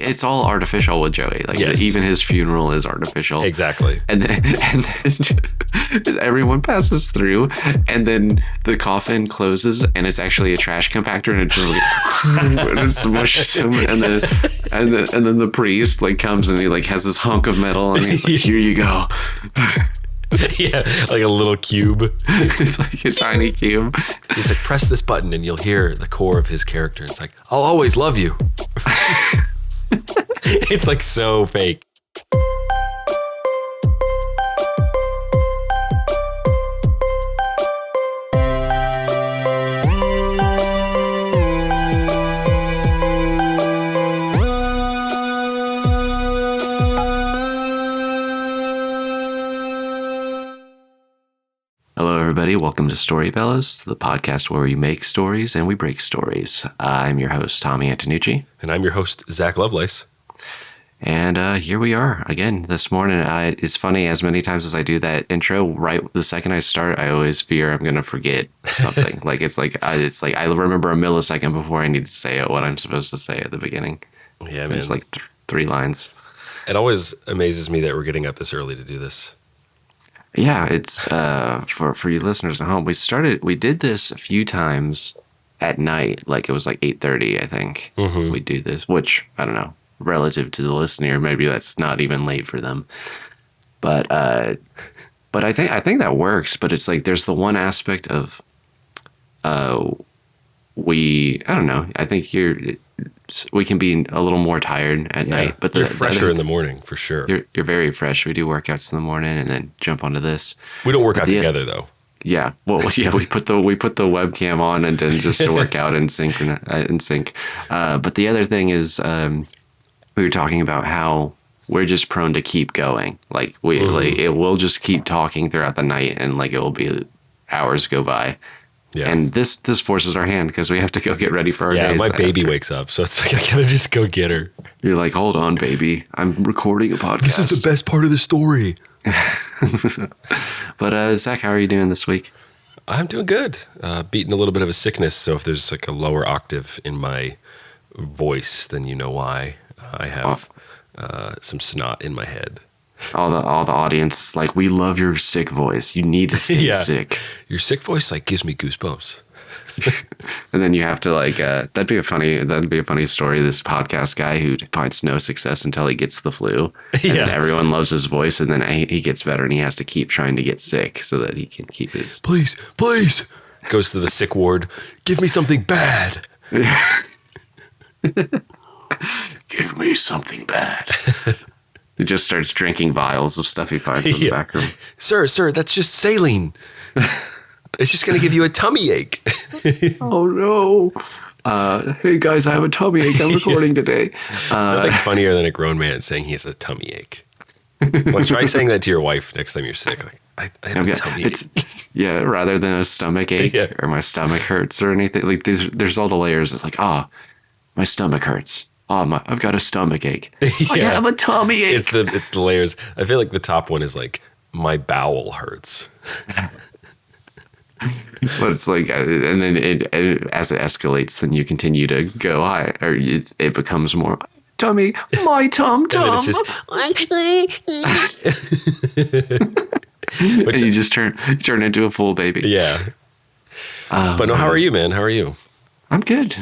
it's all artificial with Joey. Like even his funeral is artificial. Exactly. And then everyone passes through, and then the coffin closes, and it's actually a trash compactor, and it just and it smushes him, and then the priest like comes and he like has this hunk of metal, and he's like, "Here you go." Yeah, like a little cube. It's like a tiny cube. He's like, press this button and you'll hear the core of his character. It's like, I'll always love you. It's like so fake. Welcome to StoryFellas, the podcast where we make stories and we break stories. I'm your host, Tommy Antonucci. And I'm your host, Zach Lovelace. And here we are again this morning. It's funny, as many times as I do that intro, right the second I start, I always fear I'm going to forget something. It's like I remember a millisecond before I need to say it, what I'm supposed to say at the beginning. Yeah, man. It's like three lines. It always amazes me that we're getting up this early to do this. Yeah, it's for you listeners at home. We did this a few times at night, like it was like 8:30, I think. Mm-hmm. We do this, which I don't know, relative to the listener, maybe that's not even late for them. But I think that works. But it's like there's the one aspect of I don't know. I think we can be a little more tired at night, but you're fresher in the morning for sure. You're very fresh. We do workouts in the morning and then jump onto this. We don't work out together though. Yeah. Well, yeah, we put the webcam on and then just to work out in sync. But the other thing is, we were talking about how we're just prone to keep going. Like we'll just keep talking throughout the night, and like it will be hours go by. Yeah. And this forces our hand because we have to go get ready for our days. Yeah, my baby wakes up, so it's like I gotta just go get her. You're like, hold on, baby. I'm recording a podcast. This is the best part of the story. But Zach, how are you doing this week? I'm doing good. Beating a little bit of a sickness, so if there's like a lower octave in my voice, then you know why. I have some snot in my head. All the audience is like, we love your sick voice. You need to stay sick. Your sick voice like gives me goosebumps. And then you have to like that'd be a funny story. This podcast guy who finds no success until he gets the flu. And then everyone loves his voice, and then he gets better, and he has to keep trying to get sick so that he can keep his please goes to the sick ward. Give me something bad. Give me something bad. He just starts drinking vials of stuff he finds in the back room. Sir, that's just saline. It's just going to give you a tummy ache. Oh, no. Hey, guys, I have a tummy ache. I'm recording today. Nothing funnier than a grown man saying he has a tummy ache. Well, try saying that to your wife next time you're sick. Like, I have a tummy ache. Yeah, rather than a stomach ache or my stomach hurts or anything. Like, there's all the layers. It's like, my stomach hurts. I've got a stomach ache. I have a tummy ache. It's the layers. I feel like the top one is like, my bowel hurts. But it's like, and then as it escalates, then you continue to go high, or it becomes more tummy, my tum. And you just turn into a full baby. Yeah. But no, how are you, man? How are you? I'm good,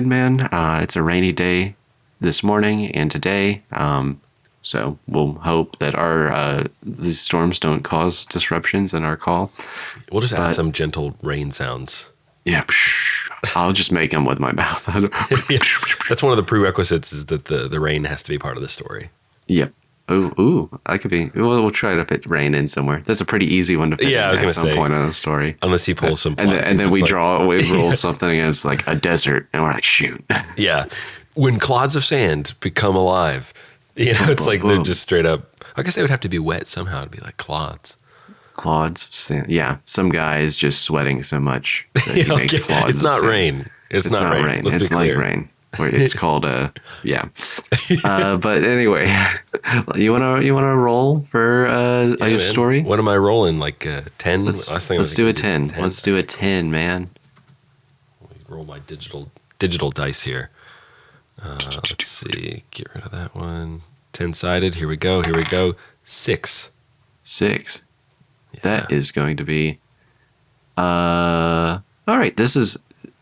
man. It's a rainy day this morning and today. So we'll hope that these storms don't cause disruptions in our call. We'll just add some gentle rain sounds. Yeah. I'll just make them with my mouth. That's one of the prerequisites, is that the rain has to be part of the story. Yep. Ooh, I could be. We'll try to fit rain in somewhere. That's a pretty easy one to fit in at some point in the story. Unless he pulls some plot. And then we roll something and it's like a desert, and we're like, shoot. Yeah. When clods of sand become alive, it's like they're just straight up. I guess they would have to be wet somehow to be like clods. Clods of sand. Yeah. Some guy is just sweating so much that he makes clods It's not rain. It's not rain. It's like rain. It's called but anyway, you wanna roll for a story? What am I rolling? Like 10? Let's do a 10. Let's do a 10, man. Let me roll my digital dice here. Let's see. Get rid of that one. 10-sided. Here we go. Here we go. 6. 6. Yeah. That is going to be. All right.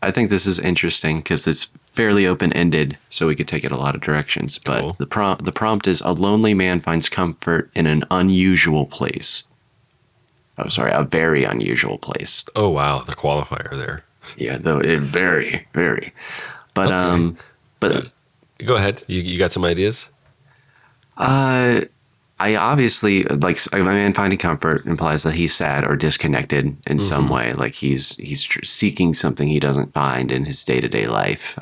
I think this is interesting because it's fairly open ended, so we could take it a lot of directions. But Cool. the prompt is: a lonely man finds comfort in an unusual place. Oh, sorry, a very unusual place. Oh, wow. The qualifier there. Yeah, though it very, very. But Okay. but Go ahead. You got some ideas? I obviously like a man finding comfort implies that he's sad or disconnected in some way, like he's seeking something he doesn't find in his day to day life.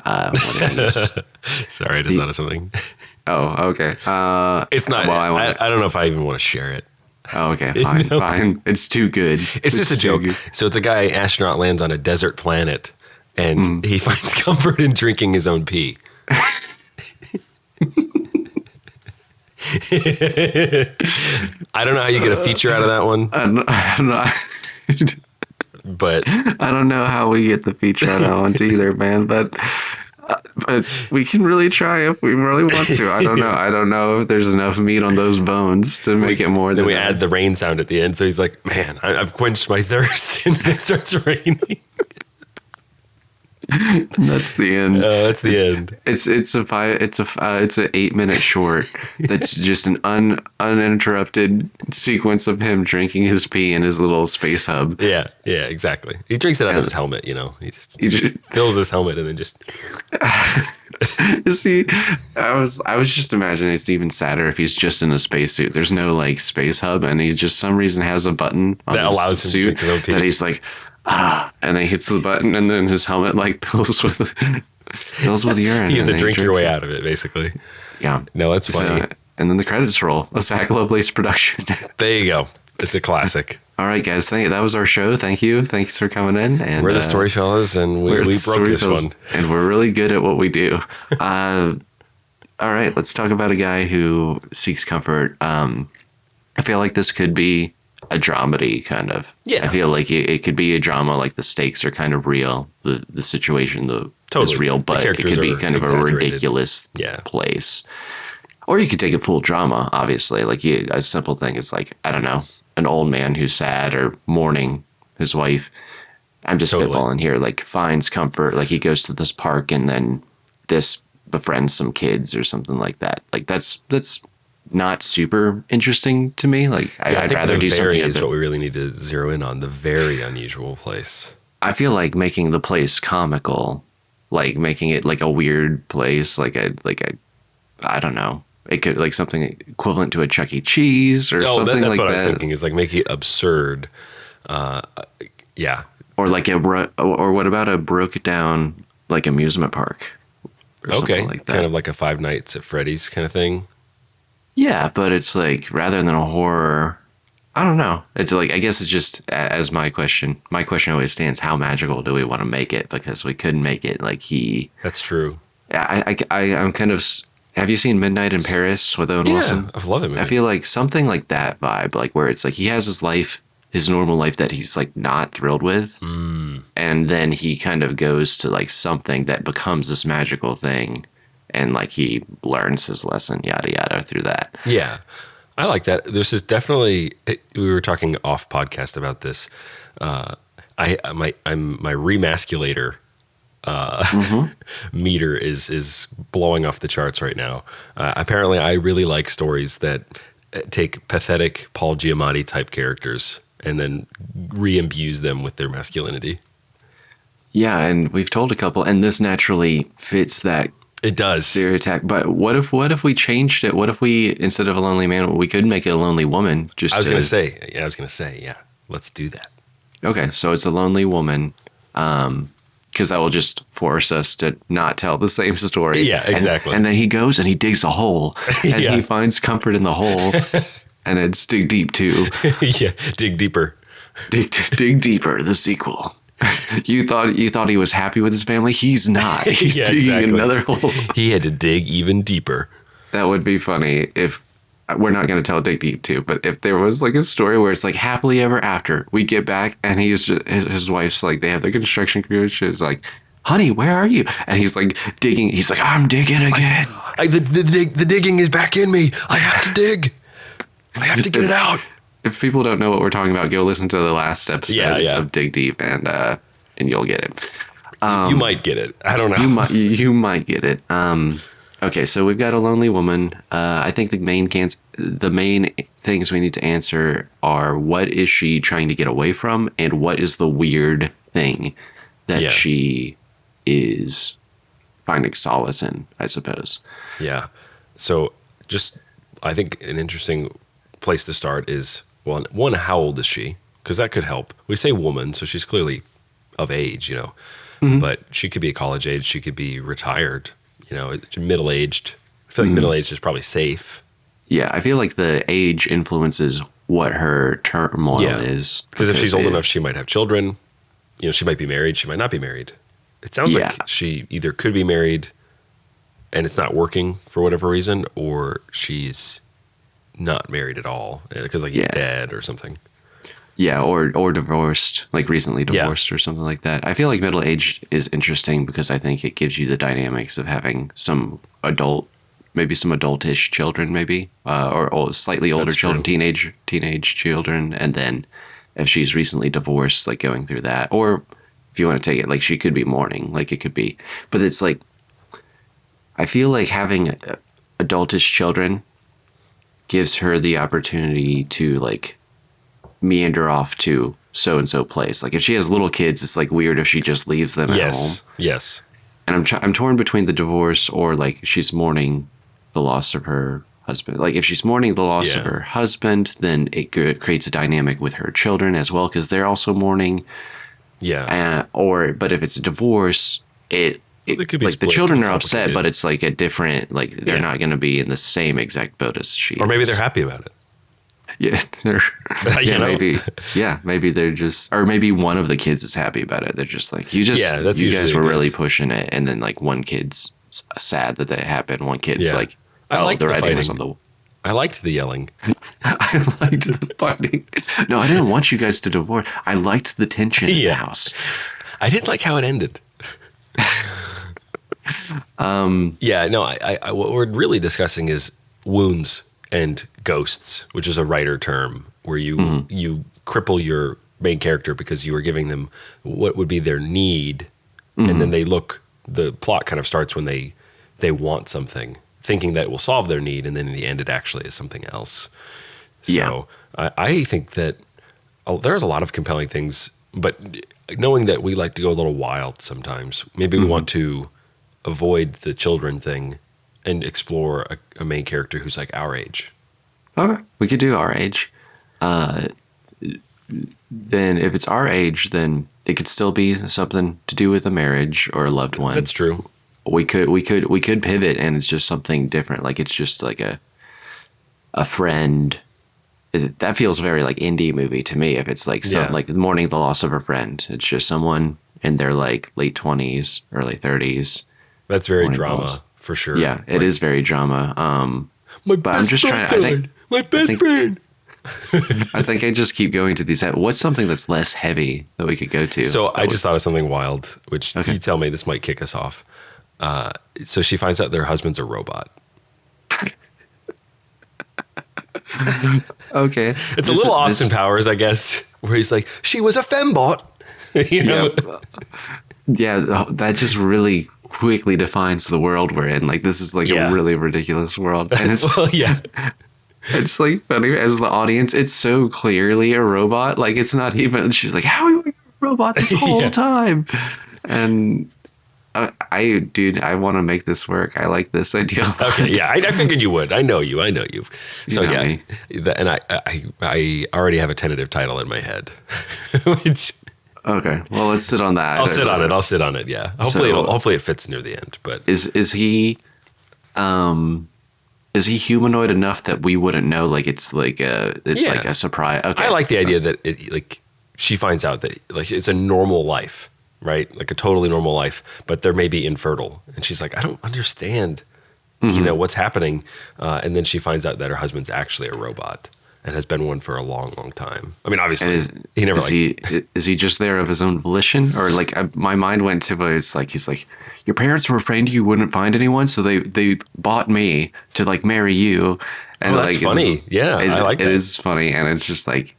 When he's, Sorry, I just thought of something. oh, okay. It's not. Well, I don't know if I even want to share it. Oh, okay, fine, No. fine. It's too good. It's just a too joke. good. So it's a guy, astronaut, lands on a desert planet, and he finds comfort in drinking his own pee. I don't know how you get a feature out of that one, I don't know. but I don't know how we get the feature out of that one either, man. But we can really try if we really want to. I don't know. I don't know if there's enough meat on those bones to make it more then than we that. add the rain sound at the end. So he's like, "Man, I've quenched my thirst," and then it starts raining. That's the end. That's the end. It's an 8-minute short that's just an uninterrupted sequence of him drinking his pee in his little space hub. Yeah, exactly. He drinks it out of his helmet. He just He just, fills his helmet and then just. see, I was just imagining it's even sadder if he's just in a spacesuit. There's no like space hub, and he just some reason has a button on That his allows him to suit drink his own pee. that he's like, and then he hits the button, and then his helmet like fills with urine. You have and to then he drink your drinks way it. out of it, basically. Yeah. No, that's funny. And then the credits roll. A Zach Lovelace production. There you go. It's a classic. All right, guys. That was our show. Thank you. Thanks for coming in. And We're the StoryFellas, and we broke this one. And we're really good at what we do. All right, let's talk about a guy who seeks comfort. I feel like this could be a dramedy, kind of. Yeah. I feel like it could be a drama, like the stakes are kind of real. The situation is Totally. real, The but it characters could be are kind of a exaggerated. ridiculous Yeah. place. Or you could take it full drama, obviously. Like a simple thing is like, I don't know, an old man who's sad or mourning his wife. I'm just Totally. spitballing here. Like finds comfort. Like he goes to this park and then this befriends some kids or something like that. Like that's not super interesting to me. Like I I'd think rather the do very something. is what we really need to zero in on. The very unusual place. I feel like making the place comical, like making it like a weird place, like a I don't know. It could like something equivalent to a Chuck E. Cheese or something that's like what that. I was thinking. Is like making it absurd. Yeah. Or like or what about a broke down like amusement park? Or Okay. something like that. Kind of like a Five Nights at Freddy's kind of thing. Yeah, but it's like rather than a horror, I don't know. It's like I guess it's just as my question. My question always stands: how magical do we want to make it? Because we couldn't make it like he. That's true. I'm kind of. Have you seen Midnight in Paris with Owen Wilson? I love it. I feel like something like that vibe, like where it's like he has his life, his normal life that he's like not thrilled with, and then he kind of goes to like something that becomes this magical thing, and like he learns his lesson, yada yada, through that. Yeah, I like that. This is definitely. We were talking off podcast about this. My remasculator meter is blowing off the charts right now. Apparently, I really like stories that take pathetic Paul Giamatti type characters and then re-imbuse them with their masculinity. Yeah, and we've told a couple, and this naturally fits that It does. stereotype. But what if we changed it? What if we, instead of a lonely man, we could make it a lonely woman? I was going to say, yeah, let's do that. Okay, so it's a lonely woman, because that will just force us to not tell the same story. Yeah, exactly. And then he goes and he digs a hole, and Yeah. he finds comfort in the hole, and it's Dig Deep too. Yeah, dig deeper. Dig Deeper, the sequel. You thought he was happy with his family? He's not. He's Yeah, digging exactly. another hole. He had to dig even deeper. That would be funny if we're not going to tell Dig Deep too, but if there was like a story where it's like happily ever after, we get back and he's just, his wife's like, they have the construction crew. She's like, honey, where are you? And he's like digging. He's like, I'm digging again. The digging is back in me. I have to dig. I have to get it out. If people don't know what we're talking about, go listen to the last episode Yeah. of Dig Deep, and you'll get it. You might get it. I don't know. You might get it. Okay, so we've got a lonely woman. I think the main things we need to answer are, what is she trying to get away from, and what is the weird thing that she is finding solace in, I suppose. Yeah. So just, I think an interesting place to start is, well, one, how old is she? Because that could help. We say woman, so she's clearly of age, but she could be college age. She could be retired, middle-aged. I feel like middle-aged is probably safe. Yeah, I feel like the age influences what her turmoil is. Because if she's old enough, she might have children. She might be married. She might not be married. It sounds like she either could be married and it's not working for whatever reason, or she's not married at all because he's dead or something. Yeah, or divorced, like recently divorced or something like that. I feel like middle age is interesting because I think it gives you the dynamics of having some adultish children, maybe, or slightly older children, teenage children, and then if she's recently divorced, like going through that, or if you want to take it, like she could be mourning, like it could be, but it's like, I feel like having adultish children gives her the opportunity to like meander off to so-and-so place. Like if she has little kids, it's like weird if she just leaves them at home. Yes. And I'm torn between the divorce or like she's mourning the loss of her husband. Like if she's mourning the loss of her husband, then it creates a dynamic with her children as well, because they're also mourning. Yeah. But if it's a divorce, it could be like the children are upset, but it's like a different, like they're not going to be in the same exact boat as she is. Or maybe they're happy about it. Yeah, maybe they're just, or maybe one of the kids is happy about it. They're just like, you guys were really pushing it, and then like one kid's sad that happened. One kid's like, I liked the the writing was fighting. on the. I liked the yelling. I liked the fighting. No, I didn't want you guys to divorce. I liked the tension in the house. I didn't like how it ended. What we're really discussing is wounds and ghosts, which is a writer term where you cripple your main character because you are giving them what would be their need, and then the plot kind of starts when they want something, thinking that it will solve their need, and then in the end it actually is something else. So I think that there's a lot of compelling things, but knowing that we like to go a little wild sometimes, maybe we want to avoid the children thing and explore a main character who's like our age. Okay, we could do our age. Then if it's our age, then it could still be something to do with a marriage or a loved one. That's true. We could pivot, and it's just something different. Like it's just like a friend. That feels very like indie movie to me. If it's like like mourning the loss of a friend, it's just someone in their like late 20s, early 30s. That's very drama for sure. Yeah, it is very drama. My best friend. I think I just keep going to these. What's something that's less heavy that we could go to? So I just thought of something wild, which you tell me, this might kick us off. So she finds out their husband's a robot. Okay. It's a little Austin Powers, I guess, where he's like, she was a fembot. Yeah, that just really quickly defines the world we're in. Like, this is like a really ridiculous world. And it's, it's like funny as the audience, it's so clearly a robot. Like, it's not even, she's like, how are you a robot this whole time? And I want to make this work. I like this idea. Okay, yeah, I figured you would. I know you. So you know me. And I already have a tentative title in my head. Which, okay, well, let's sit on that. I'll sit on it. Yeah, hopefully it fits near the end. But is he humanoid enough that we wouldn't know? Like it's like a surprise. Okay, I like the idea that she finds out that like it's a normal life. Right? Like a totally normal life, but they're maybe infertile. And she's like, I don't understand, what's happening. And then she finds out that her husband's actually a robot. and has been one for a long, long time. I mean, And obviously, he never is he just there of his own volition, or like my mind went to it's like he's like, your parents were afraid you wouldn't find anyone, so they bought me to like marry you, and oh, that's like funny. Yeah, I like it that. is funny, and it's just like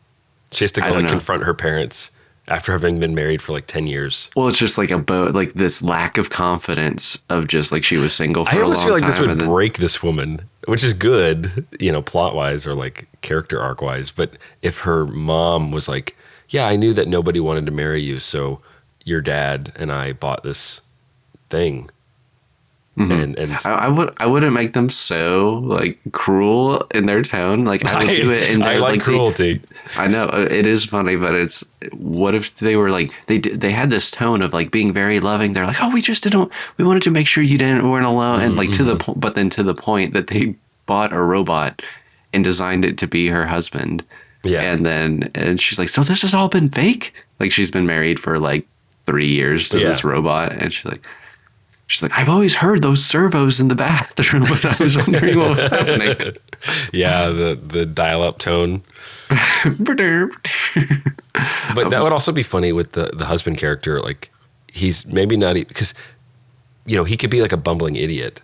She has to I go don't like know. confront her parents after having been married for like 10 years. Well, it's just like like this lack of confidence of just like she was single I for a almost feel long like this time, would and then break this woman, which is good, plot wise or like character arc wise. But if her mom was like, yeah, I knew that nobody wanted to marry you, so your dad and I bought this thing. And I wouldn't make them so like cruel in their tone. Like I would do it in I their like like cruelty. I know it is funny, but it's what if they were like they had this tone of like being very loving. They're like, oh, we just didn't. We wanted to make sure you didn't weren't alone, and like to the point, but then to the point that they bought a robot and designed it to be her husband. Yeah. And she's like, so this has all been fake. Like she's been married for like 3 years to this robot, and she's like, I've always heard those servos in the bathroom, but I was wondering what was happening. Yeah, the dial up tone. But that would also be funny with the husband character. Like he's maybe not because he could be like a bumbling idiot,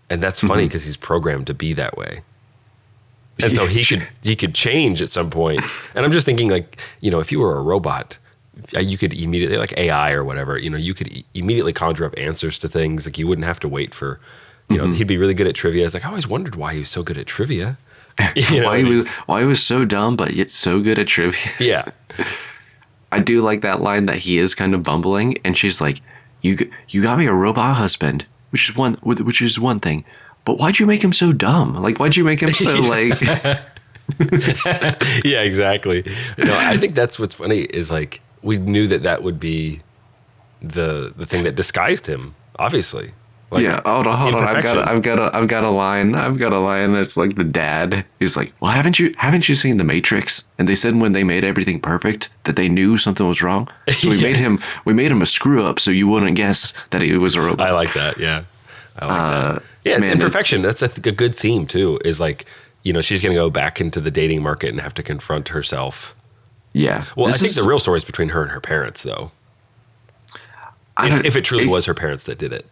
and that's funny because he's programmed to be that way. And so he could change at some point. And I'm just thinking like, if you were a robot, you could immediately, like AI or whatever, you could immediately conjure up answers to things. Like you wouldn't have to wait for, he'd be really good at trivia. It's like, I always wondered why he was so good at trivia. Why he was so dumb, but yet so good at trivia. Yeah. I do like that line that he is kind of bumbling, and she's like, you got me a robot husband, which is one thing. But why'd you make him so dumb? Like, why'd you make him so like... Yeah, exactly. I think that's what's funny is like, we knew that would be the thing that disguised him, obviously. Like, yeah, hold on. I've got a line. I've got a line that's like the dad. He's like, well, haven't you seen The Matrix? And they said when they made everything perfect that they knew something was wrong. So we made him a screw up so you wouldn't guess that he was a robot. I like that. Yeah. I like that. Yeah, it's imperfection. That's a good theme too. Is like, she's going to go back into the dating market and have to confront herself. Yeah. Well, I think the real story is between her and her parents, though. If it truly was her parents that did it.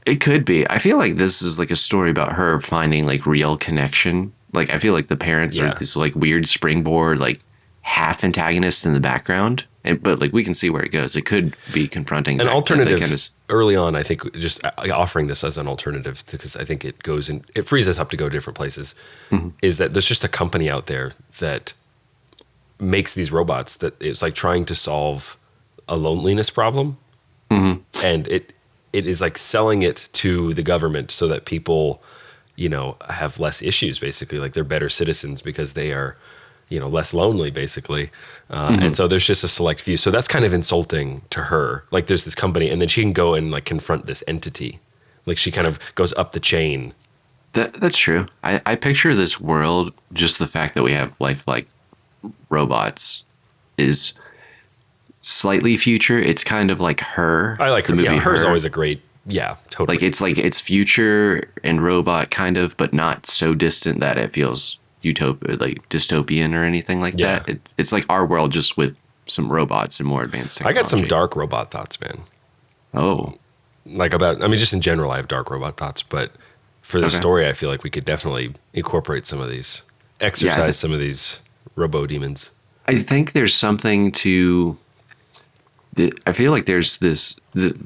It could be. I feel like this is like a story about her finding like real connection. Like I feel like the parents are this like weird springboard, like half antagonists in the background. But like we can see where it goes. It could be confronting an alternative. Early on, I think just offering this as an alternative, because I think it frees us up to go different places. Is that there's just a company out there that makes these robots that it's like trying to solve a loneliness problem, and it is like selling it to the government so that people, have less issues. Basically, like they're better citizens because they are, less lonely, basically. And so there's just a select few. So that's kind of insulting to her. Like there's this company, and then she can go and like confront this entity. Like she kind of goes up the chain. That's true. I picture this world, just the fact that we have lifelike robots is slightly future. It's kind of like Her. I like the her. movie. Yeah, Her is Her. always a great. Yeah, totally. Like it's future and robot kind of, but not so distant that it feels like dystopian or anything like that. It's like our world just with some robots and more advanced technology. I got some dark robot thoughts, man. Oh. Like just in general, I have dark robot thoughts, but for the story, I feel like we could definitely incorporate some of these, exercise some of these robo demons. I think there's something to... I feel like there's this,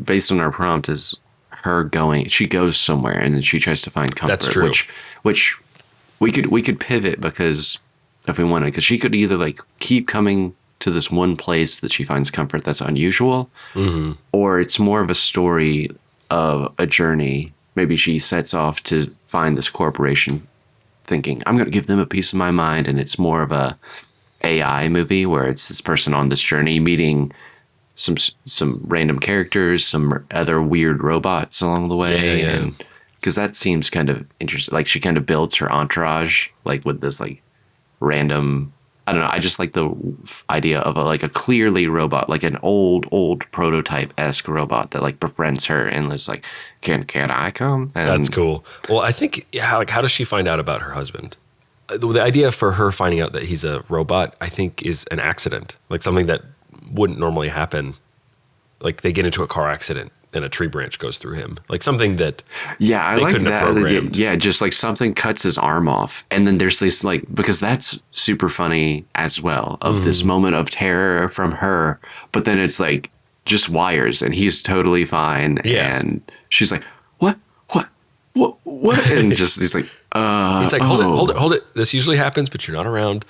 based on our prompt, is her she goes somewhere and then she tries to find comfort. That's true. Which we could pivot, because if we wanted, because she could either like keep coming to this one place that she finds comfort that's unusual, or it's more of a story of a journey. Maybe she sets off to find this corporation thinking, I'm going to give them a piece of my mind. And it's more of a AI movie where it's this person on this journey meeting some random characters, some other weird robots along the way. And because that seems kind of interesting. Like she kind of builds her entourage, like with this like random, I don't know. I just like the idea of a clearly robot, like an old prototype-esque robot that like befriends her and is like, can I come? And that's cool. Well, I think, like, how does she find out about her husband? the idea for her finding out that he's a robot, I think, is an accident, like something that wouldn't normally happen. Like they get into a car accident and a tree branch goes through him, like something that Yeah, I they like couldn't have that. programmed. Yeah, just like something cuts his arm off. And then there's this like, because that's super funny as well, of this moment of terror from her. But then it's like just wires and he's totally fine. Yeah. And she's like, what? What? What? And just, he's like, He's like, hold it, hold it, hold it. This usually happens, but you're not around.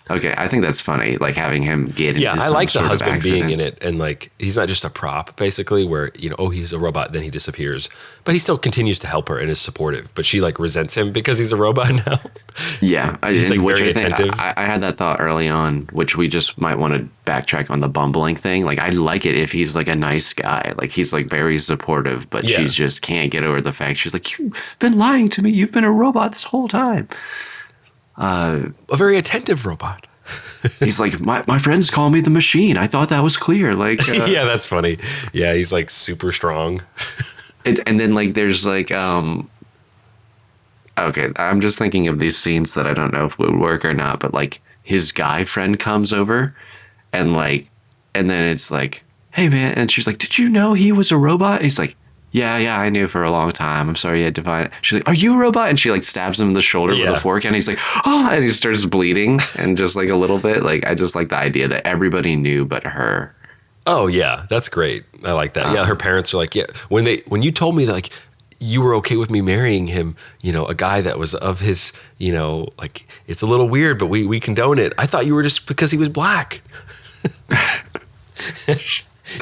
Okay, I think that's funny, like having him get Yeah, into I some like the sort of husband being accident. in it, and like he's not just a prop, basically, where oh he's a robot, then he disappears, but he still continues to help her and is supportive. But she like resents him because he's a robot now. Yeah, He's like which very I think attentive. I had that thought early on, which we just might want to backtrack on the bumbling thing. Like, I'd like it if he's like a nice guy, like he's like very supportive, but Yeah. she's just can't get over the fact she's like, you've been lying to me. You've been a robot this whole time. A very attentive robot. He's like, my friends call me the machine. I thought that was clear. Like, Yeah, that's funny. Yeah, he's like super strong. and then like there's like okay, I'm just thinking of these scenes that I don't know if would work or not, but like his guy friend comes over and like, and then it's like, hey man, and she's like, did you know he was a robot? He's like, yeah, I knew for a long time. I'm sorry you had to find it. She's like, are you a robot? And she like stabs him in the shoulder with Yeah. a fork, and he's like, oh, and he starts bleeding, and just like a little bit. Like, I just like the idea that everybody knew but her. Oh yeah, that's great. I like that. Yeah, her parents are like, yeah. When you told me that like you were okay with me marrying him, a guy that was of his, like it's a little weird, but we condone it. I thought you were just because he was black.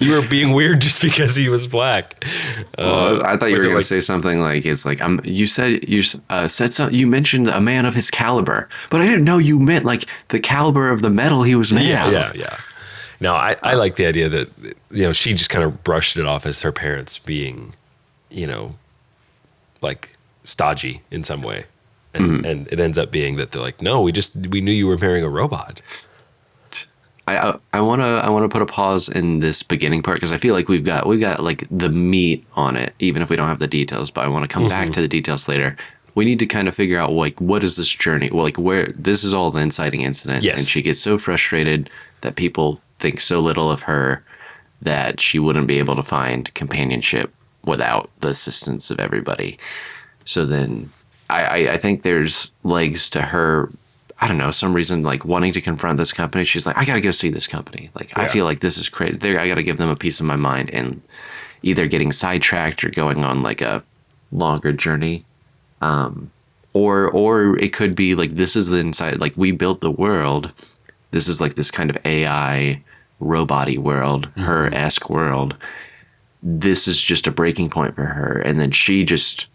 You were being weird just because he was black. Well, I thought you but were they're gonna like, say something like it's like you said something. You mentioned a man of his caliber, but I didn't know you meant like the caliber of the metal he was made out of. yeah. No, I like the idea that she just kind of brushed it off as her parents being, like stodgy in some way, and it ends up being that they're like, no, we knew you were marrying a robot. I wanna put a pause in this beginning part because I feel like we've got like the meat on it, even if we don't have the details. But I want to come back to the details later. We need to kind of figure out like what is this journey? Well, like where this is all the inciting incident, Yes. and she gets so frustrated that people think so little of her that she wouldn't be able to find companionship without the assistance of everybody. So then I think there's legs to her. I don't know, some reason like wanting to confront this company. She's like, I got to go see this company. Like, I Yeah. feel like this is crazy. I got to give them a piece of my mind, and either getting sidetracked or going on like a longer journey. Or it could be like, this is the inside, like we built the world. This is like this kind of AI robot-y world, her-esque world. This is just a breaking point for her. And then she just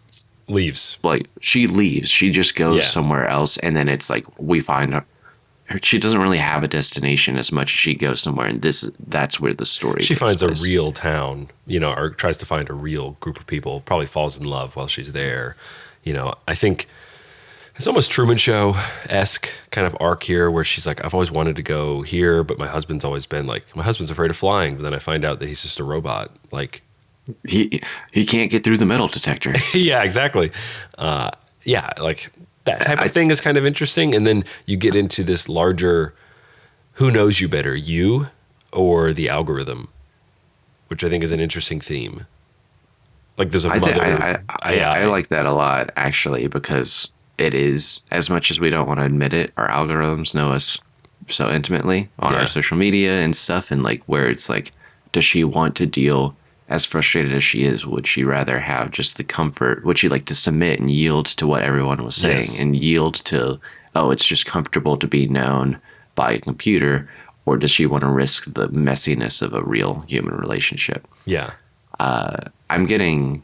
Leaves. like she leaves. She just goes Yeah. somewhere else, and then it's like we find her. She doesn't really have a destination as much as she goes somewhere, and that's where the story. She takes finds place. a real town, or tries to find a real group of people, probably falls in love while she's there. I think it's almost Truman Show-esque kind of arc here where she's like, I've always wanted to go here, but my husband's always been like, my husband's afraid of flying. But then I find out that he's just a robot. Like, He can't get through the metal detector. yeah, exactly. Yeah, like that type of thing is kind of interesting. And then you get into this larger, who knows you better, you or the algorithm, which I think is an interesting theme. Like there's a mother. I like that a lot actually, because it is, as much as we don't want to admit it, our algorithms know us so intimately on Yeah. our social media and stuff, and like where it's like, does she want to deal, as frustrated as she is, would she rather have just the comfort? Would she like to submit and yield to what everyone was saying, Yes. and yield to, oh, it's just comfortable to be known by a computer? Or does she want to risk the messiness of a real human relationship? Yeah. I'm getting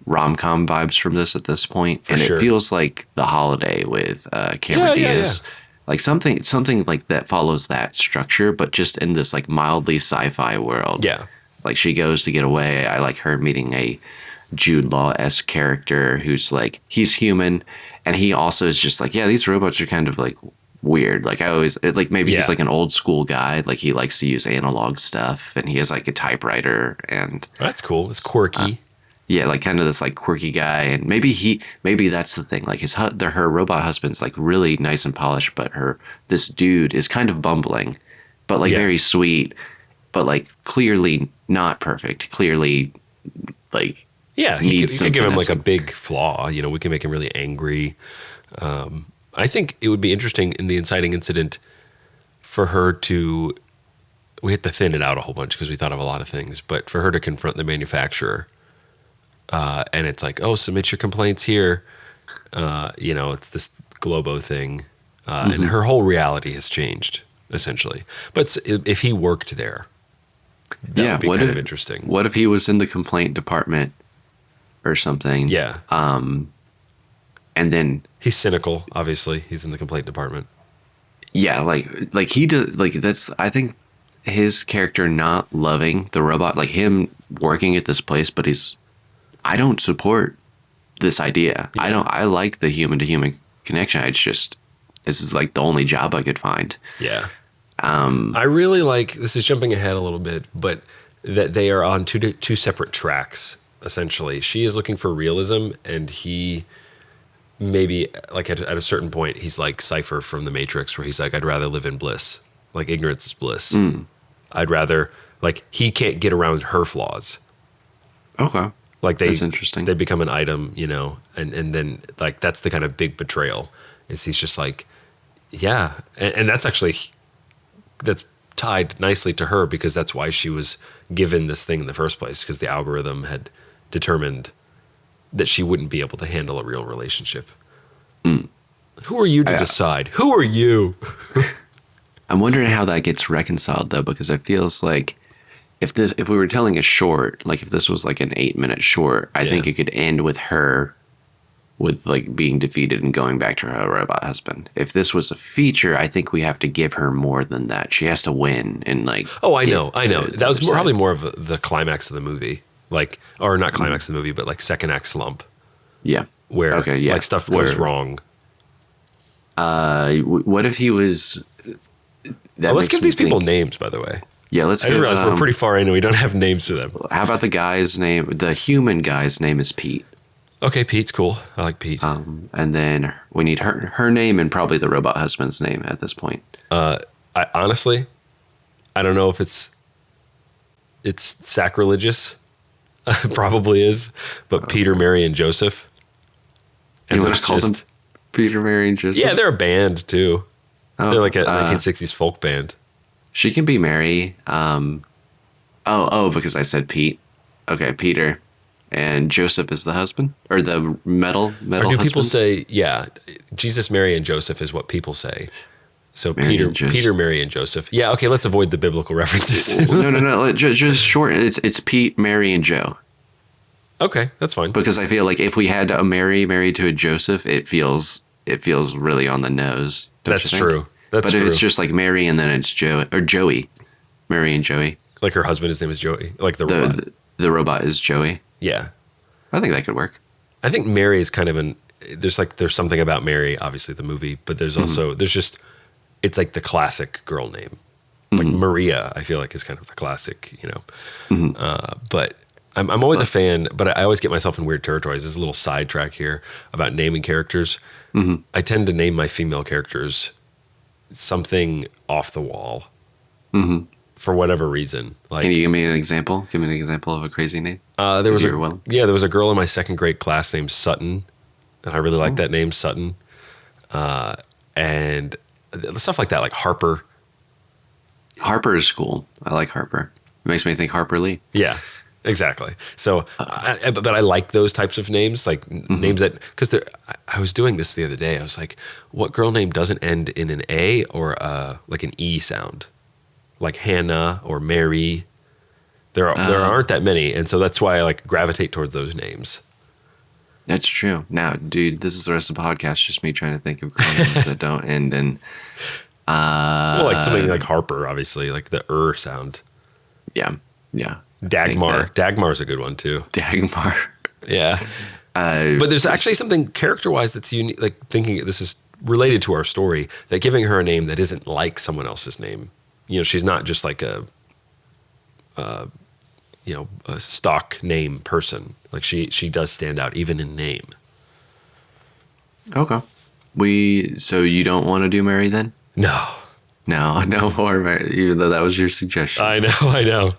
rom-com vibes from this at this point, and sure. it feels like The Holiday with Cameron Yeah, Diaz. Like something like that follows that structure, but just in this like mildly sci-fi world. Yeah. Like she goes to get away. I like her meeting a Jude Law-esque character who's like, he's human, and he also is just like, yeah, these robots are kind of like weird. Like I always like, maybe he's Yeah. like an old school guy. Like he likes to use analog stuff, and he has like a typewriter, and That's cool. It's quirky. Yeah, like kind of this like quirky guy, and maybe that's the thing. Like her robot husband's like really nice and polished, but this dude is kind of bumbling, but like Yeah. very sweet, but like clearly not perfect. Clearly, like Yeah, needs you some could give him like a finessing. big flaw. We can make him really angry. I think it would be interesting in the inciting incident for her to. We had to thin it out a whole bunch because we thought of a lot of things, but for her to confront the manufacturer, and it's like, oh, submit your complaints here. It's this Globo thing, and Hmm. her whole reality has changed essentially. But if he worked there, that Yeah, would be kind of interesting. what if he was in the complaint department or something? Yeah, And then he's cynical. Obviously, he's in the complaint department. yeah, like he does like that's I think his character not loving the robot, like him working at this place, but I don't support this idea. Yeah. I like the human to human connection. It's just this is like the only job I could find. Yeah. I really like, this is jumping ahead a little bit, but that they are on two separate tracks, essentially. She is looking for realism, and he maybe, like at a certain point, he's like Cypher from The Matrix, where he's like, I'd rather live in bliss. Like, ignorance is bliss. I'd rather, like, he can't get around her flaws. Okay. Like, That's interesting. they become an item, and then, like, that's the kind of big betrayal, is he's just like, yeah. And that's actually, that's tied nicely to her, because that's why she was given this thing in the first place, because the algorithm had determined that she wouldn't be able to handle a real relationship. Who are you to decide? Who are you? I'm wondering how that gets reconciled though, because it feels like if we were telling a short, like if this was like an 8-minute short, I think Yeah. it could end with her with like being defeated and going back to her robot husband. If this was a feature, I think we have to give her more than that. She has to win and like Oh, I get know. I know. to the That was other side. probably more of the climax of the movie. Like, or not climax of the movie, but like second act slump, Yeah. where Okay, yeah. like stuff goes Where, wrong. what if he was that Oh, let's makes give me these people think- names, by the way. Yeah, let's I just go. realized we're pretty far in and we don't have names for them. How about the guy's name? The human guy's name is Pete. Okay, Pete's cool. I like Pete. And then we need her name and probably the robot husband's name at this point. I honestly, I don't know if it's sacrilegious. Probably is, but Peter, Mary, and Joseph. And You want let's to call them Peter, Mary, and Joseph? yeah, they're a band too. Oh, They're like a 1960s folk band. she can be Mary. Because I said Pete. Okay, Peter. And Joseph is the husband? Or the metal Or do husband? people say, yeah, Jesus, Mary, and Joseph is what people say. So Mary and Joseph. Peter, Mary, and Joseph. Yeah, okay, let's avoid the biblical references. No. Just short. It's Pete, Mary, and Joe. Okay, that's fine. Because I feel like if we had a Mary married to a Joseph, it feels really on the nose. Don't That's you think? true. That's but true. if it's just like Mary and then it's Joe or Joey, Mary and Joey. Like her husband, his name is Joey. Like the robot. The robot is Joey. Yeah. I think that could work. I think Mary is kind of there's something about Mary, obviously the movie, but there's also, it's like the classic girl name. Like Maria, I feel like is kind of the classic, but I'm always a fan, but I always get myself in weird territories. There's a little sidetrack here about naming characters. I tend to name my female characters something off the wall for whatever reason. Like, Can you give me an example? Give me an example of a crazy name. there was you're willing. there was a girl in my second grade class named Sutton, and I really like that name, Sutton. And stuff like that, like Harper. Harper is cool. I like Harper. It makes me think Harper Lee. Yeah, exactly. So, but I like those types of names, like names that, because I was doing this the other day. I was like, what girl name doesn't end in an A or like an E sound? Like Hannah or Mary. There aren't that many, and so that's why I like gravitate towards those names. That's true. Now, dude, this is the rest of the podcast. Just me trying to think of girl names that don't end in. Well, like something like Harper, obviously, like the sound. Yeah. Dagmar. Dagmar's a good one too. Dagmar. Yeah. But there's actually something character-wise that's unique. Like thinking this is related to our story, that giving her a name that isn't like someone else's name. She's not just like a stock name person. Like she does stand out even in name. Okay. So you don't want to do Mary then? No, No, no more Mary, even though that was your suggestion. I know, I know.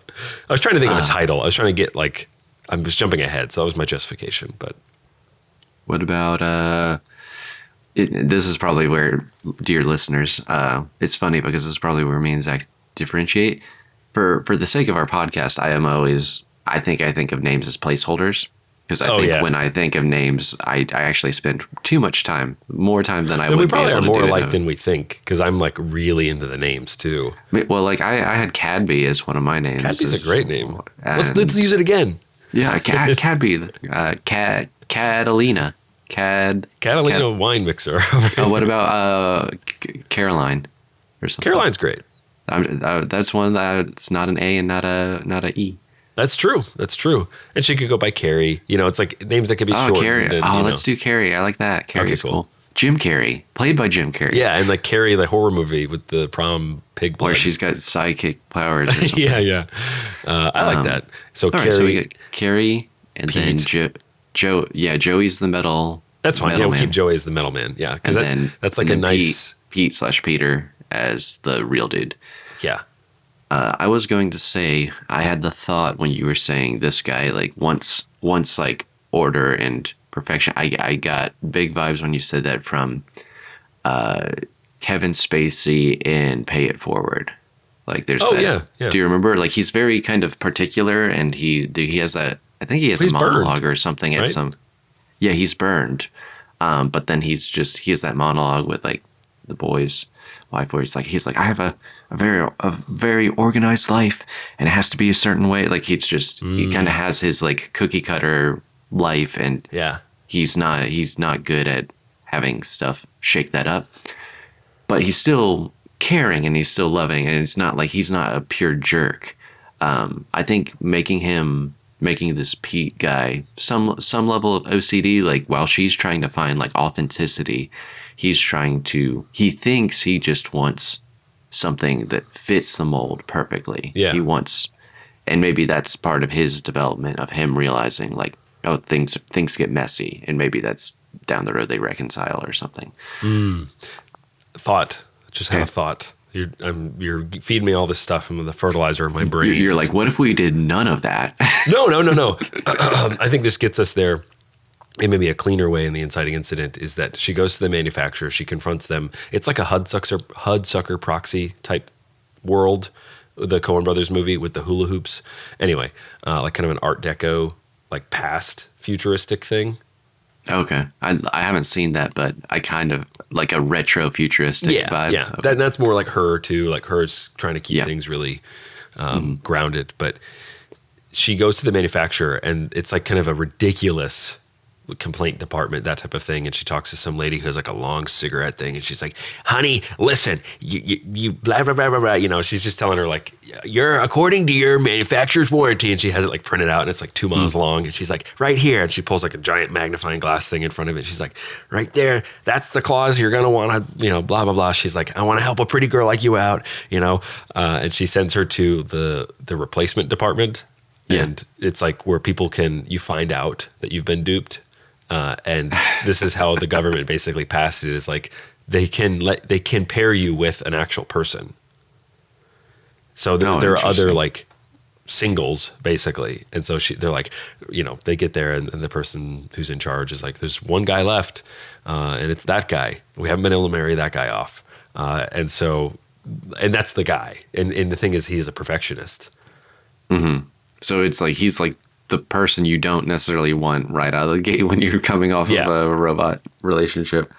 I was trying to think of a title. I was trying to get like, I'm just jumping ahead, so that was my justification. But What about this is probably where, dear listeners, it's funny because this is probably where me and Zach differentiate. For the sake of our podcast, I think of names as placeholders because I think when I think of names, I actually spend too much time, more time than I then would we be probably able are to more do. alike than we think because I'm like really into the names too. Well, like I had Cadby as one of my names. Cadby's a great name. Let's And use it again. yeah, Cadby, Catalina, Catalina wine mixer. Oh, what about Caroline or something? Caroline's great. That's one that's not an A and not a E. That's true. That's true. And she could go by Carrie. It's like names that could be shortened. Carrie. And, Let's do Carrie. I like that. Carrie's Okay, cool. Jim Carrey, played by Jim Carrey. Yeah, and like Carrie, the horror movie with the prom pig blood. Where she's got sidekick powers or something. yeah. I like that. So All Carrie. right, so we get Carrie and Pete. then Joe. Yeah, Joey's the metal. That's fine. Metal We'll man. keep Joey as the metal man. Yeah, because that's like a nice. Pete/Peter as the real dude. Yeah. I was going to say, I had the thought when you were saying this guy, like once like order and perfection. I got big vibes when you said that from Kevin Spacey in Pay It Forward. Like there's that. Yeah. Do you remember? Like he's very kind of particular, and he has that. I think he has a monologue or something at some. Yeah, he's burned, but then he has that monologue with like the boy's wife, where he's like I have a very organized life, and it has to be a certain way. Like he kind of has his like cookie cutter life, and he's not good at having stuff shake that up, but he's still caring and he's still loving, and it's not like he's not a pure jerk. I think making this Pete guy some level of OCD, like while she's trying to find like authenticity, he thinks he just wants something that fits the mold perfectly. Yeah. He wants, and maybe that's part of his development of him realizing like, oh, things get messy, and maybe that's down the road they reconcile or something. Thought. Just had a thought. You're feeding me all this stuff from the fertilizer in my brain. You're like, what if we did none of that? No. I think this gets us there. And maybe a cleaner way in the inciting incident is that she goes to the manufacturer, she confronts them. It's like a Hudsucker Proxy type world, the Coen Brothers movie with the hula hoops. Anyway, like kind of an Art Deco, like past futuristic thing. Okay. I haven't seen that, but I kind of like a retro futuristic vibe. Yeah. Okay. That's more like her too. Like her's trying to keep things really grounded. But she goes to the manufacturer, and it's like kind of a ridiculous complaint department, that type of thing. And she talks to some lady who has like a long cigarette thing, and she's like, honey, listen, you blah, blah, blah, blah, blah. She's just telling her like, you're according to your manufacturer's warranty. And she has it like printed out, and it's like 2 miles long. And she's like, right here. And she pulls like a giant magnifying glass thing in front of it. She's like, right there, that's the clause you're going to want to, blah, blah, blah. She's like, I want to help a pretty girl like you out, and she sends her to the replacement department. Yeah. And it's like where you find out that you've been duped. And this is how the government basically passed it, is like they can pair you with an actual person. So there are other like singles basically. And so they're like, they get there, and the person who's in charge is like, there's one guy left, and it's that guy. We haven't been able to marry that guy off. And that's the guy. And the thing is, he is a perfectionist. Mm-hmm. So it's like, he's like the person you don't necessarily want right out of the gate when you're coming off of a robot relationship.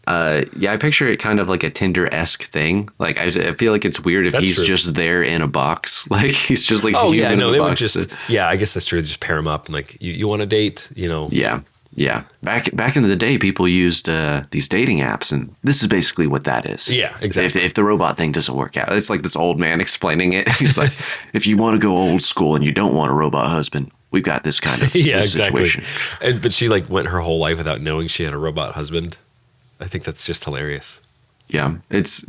I picture it kind of like a Tinder-esque thing. Like I feel like it's weird if he's just there in a box. Like he's just like, they would just, I guess that's true. They just pair him up and like, you want to date, Yeah. Back in the day, people used these dating apps, and this is basically what that is. Yeah, exactly. If the robot thing doesn't work out, it's like this old man explaining it. He's like, if you want to go old school and you don't want a robot husband, we've got this kind of situation. But she like went her whole life without knowing she had a robot husband. I think that's just hilarious. Yeah, it's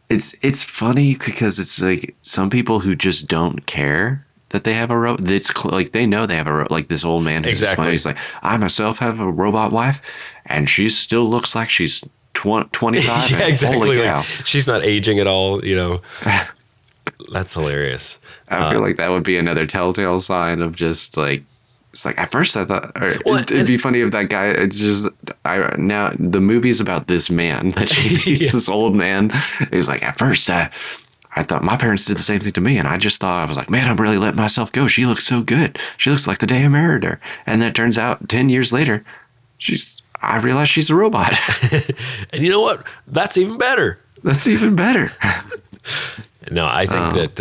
It's funny because it's like some people who just don't care that they have a robot. Like they know they have like this old man who's explaining. Exactly. He's like, I myself have a robot wife, and she still looks like she's 25. Yeah, And holy exactly. Like cow, she's not aging at all, you know. That's hilarious. I feel like that would be another telltale sign of just like. It's like at first I thought or Well, it'd be funny if that guy. It's just I now the movie's about this man that she meets yeah. this old man. He's like at first I thought my parents did the same thing to me, and I just thought I was like, man, I'm really letting myself go. She looks so good. She looks like the day I married her. And then it turns out 10 years later, I realized she's a robot. And you know what? That's even better. That's even better. No, I think that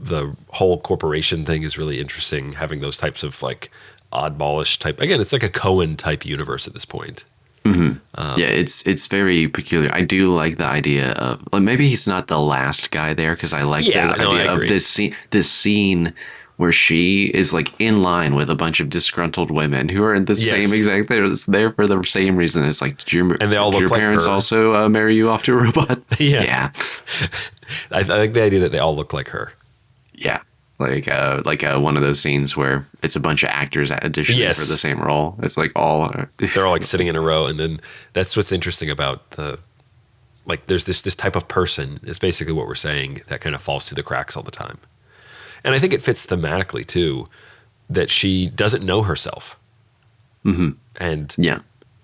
the whole corporation thing is really interesting. Having those types of like oddballish type. Again, it's like a Cohen type universe at this point. Yeah, it's very peculiar. I do like the idea of like maybe he's not the last guy there because I like Yeah, the no, I idea of agree. this scene where she is like in line with a bunch of disgruntled women who are in the Yes. same exact they're there for the same reason. It's like And they all did look your like parents her. also marry you off to a robot? Yeah. Yeah. I like the idea that they all look like her. Yeah. Like one of those scenes where it's a bunch of actors auditioning Yes. for the same role. It's like all They're all like sitting in a row, and then that's what's interesting about the like. There's this type of person is basically what we're saying that kind of falls through the cracks all the time, and I think it fits thematically too that she doesn't know herself, and yeah.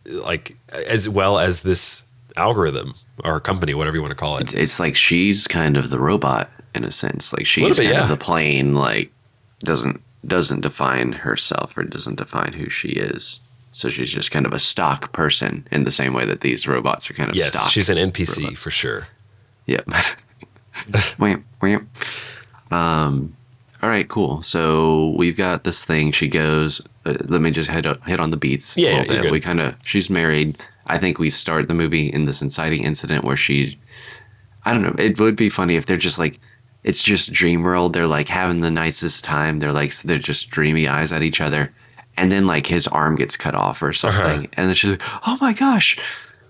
like as well as this algorithm or company, whatever you want to call it. It's like she's kind of the robot in a sense. Like she's bit, kind yeah. of the plane. Like doesn't define herself or doesn't define who she is. So she's just kind of a stock person in the same way that these robots are kind of Yes, stock. she's an NPC robots. for sure. Yep. Wham, wham. All right, cool. So we've got this thing. She goes. Let me just hit on the beats Yeah, a yeah, little you're bit. good. We kind of. She's married. I think we start the movie in this inciting incident where she. I don't know. It would be funny if they're just like. It's just dream world. They're like having the nicest time. They're just dreamy eyes at each other, and then like his arm gets cut off or something, and then she's like, "Oh my gosh!"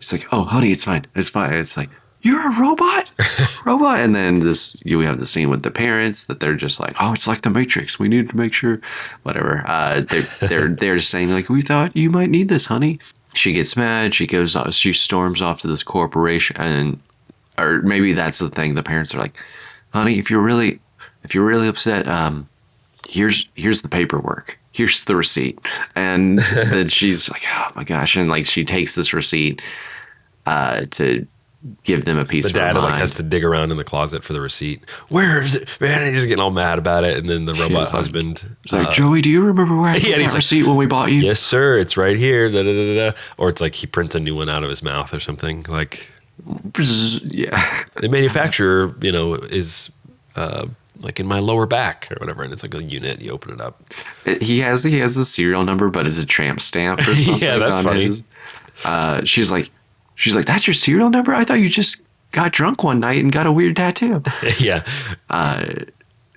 She's like, "Oh honey, it's fine. It's fine." It's like, "You're a robot, robot." And then we have the scene with the parents that they're just like, "Oh, it's like the Matrix. We need to make sure, whatever." They're just saying like, "We thought you might need this, honey." She gets mad. She storms off to this corporation, and or maybe that's the thing. The parents are like, "Honey, if you're really upset, here's the paperwork. Here's the receipt." And then she's like, "Oh my gosh!" And like she takes this receipt to give them a piece The of her dad like mind. has to dig around in the closet for the receipt. Where is it? Man, and he's getting all mad about it. And then the robot She's like- husband, She's like, "Joey, do you remember where I put yeah, and he's that like, receipt when we bought you?" yes, sir, it's right here. Da, da, da, da, da. Or it's like he prints a new one out of his mouth or something. Like Yeah. the manufacturer, you know, is like in my lower back or whatever, and it's like a unit. You open it up. He has a serial number, but it's a tramp stamp or something. Yeah, that's on funny. his. She's like, "That's your serial number? I thought you just got drunk one night and got a weird tattoo." Yeah, And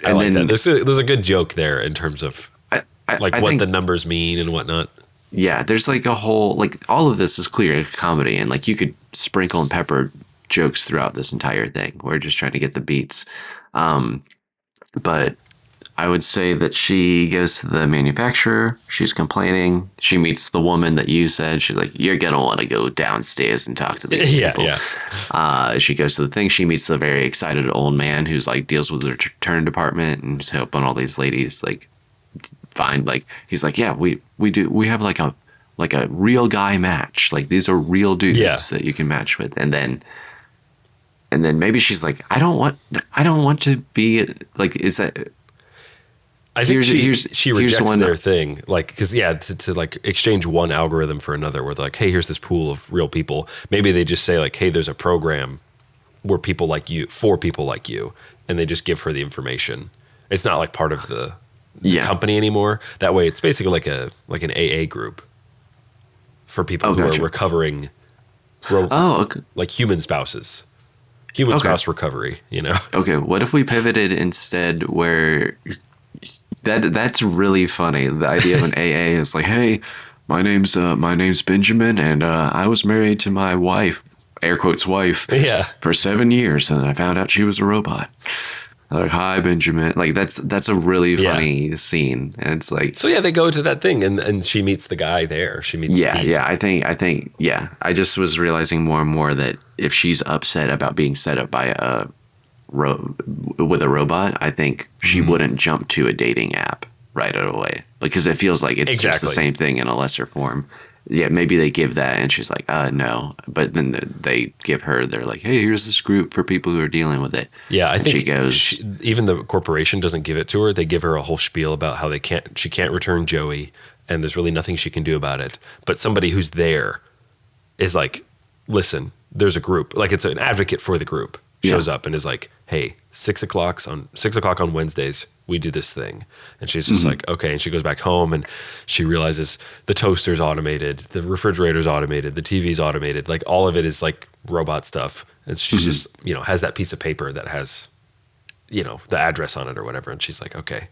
I like then that. There's a good joke there in terms of like I what think, the numbers mean and whatnot. yeah, there's like a whole like all of this is clear comedy, and like you could sprinkle and pepper jokes throughout this entire thing. We're just trying to get the beats. But I would say that she goes to the manufacturer. She's complaining. She meets the woman that you said. She's like, "You're gonna want to go downstairs and talk to these Yeah, people." yeah. She goes to the thing. She meets the very excited old man who's like deals with the return department and is helping all these ladies like find like he's like, "Yeah, we have like a real guy match. Like these are real dudes Yeah. that you can match with." And then maybe she's like, I don't want to be like, is that I think she here's the rejects one their that- thing, like because to like exchange one algorithm for another, where they're like, hey, here's this pool of real people. Maybe they just say like, hey, there's a program where people like you, for people like you, and they just give her the information. It's not like part of the company anymore. That way, it's basically like an AA group for people who gotcha. are recovering, okay. like human spouses, human spouse recovery. You know. Okay, what if we pivoted instead where that's really funny. The idea of an AA is like, "Hey, my name's Benjamin, and I was married to my wife air quotes wife Yeah. for 7 years, and I found out she was a robot. Like, hi, Benjamin. Like, that's a really Yeah. funny scene, and it's like, So yeah, they go to that thing, and she meets the guy there. She meets yeah, Pete. yeah. I think, yeah. I just was realizing more and more that if she's upset about being set up by with a robot, I think she wouldn't jump to a dating app right away because it feels like it's just the Exactly. same thing in a lesser form. Yeah, maybe they give that and she's like, no. But then they give her, they're like, hey, here's this group for people who are dealing with it. Yeah, I And she think goes, even the corporation doesn't give it to her. They give her a whole spiel about how she can't return Joey, and there's really nothing she can do about it. But somebody who's there is like, listen, there's a group, like it's an advocate for the group, shows yeah. up and is like, hey, 6 o'clock on Wednesdays, we do this thing. And she's just like, okay. And she goes back home and she realizes the toaster's automated, the refrigerator's automated, the TV's automated, like all of it is like robot stuff. And she's just, has that piece of paper that has, the address on it or whatever. And she's like, okay,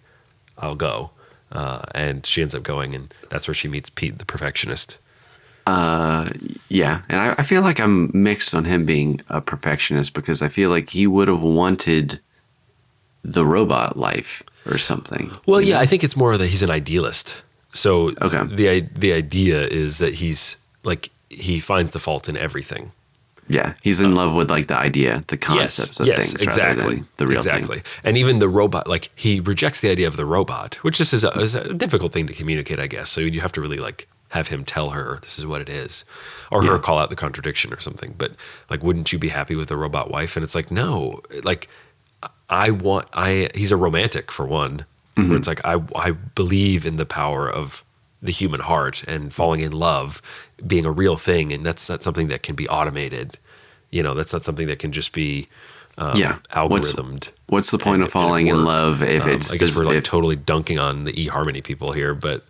I'll go. And she ends up going, and that's where she meets Pete, the perfectionist. Yeah, and I feel like I'm mixed on him being a perfectionist because I feel like he would have wanted the robot life or something. Well, yeah, I think it's more that he's an idealist. So Okay. the idea is that he's like, he finds the fault in everything. Yeah, he's in love with like the idea, the concepts of Yes, things exactly, rather than the real exactly. thing. And even the robot, like he rejects the idea of the robot, which is a difficult thing to communicate, I guess. So you have to really like have him tell her this is what it is, or her Yeah. call out the contradiction or something. But like, wouldn't you be happy with a robot wife? And it's like, no, like he's a romantic for one, where it's like, I believe in the power of the human heart and falling in love being a real thing. And that's not something that can be automated. That's not something that can just be Yeah. algorithmed. What's the point and of falling in work. love if it's I guess just we're like if totally dunking on the eHarmony people here, but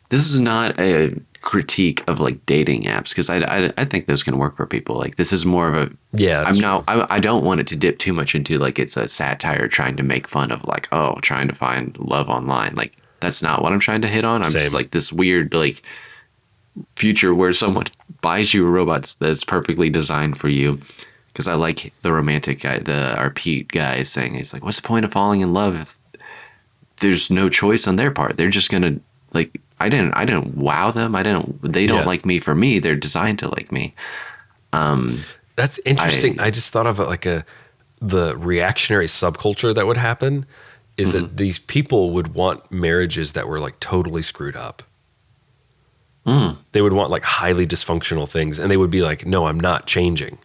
this is not a critique of like dating apps because I think those can work for people. Like this is more of a yeah, that's true. I don't want it to dip too much into like it's a satire trying to make fun of like trying to find love online. Like that's not what I'm trying to hit on. I'm just Same. like this weird like future where someone buys you a robot that's perfectly designed for you. Because I like the romantic guy, our Pete guy is saying, he's like, what's the point of falling in love if there's no choice on their part? They're just gonna like, I didn't wow them. They don't Yeah. like me for me. They're designed to like me. That's interesting. I just thought of it like the reactionary subculture that would happen is that these people would want marriages that were like totally screwed up. They would want like highly dysfunctional things, and they would be like, no, I'm not changing.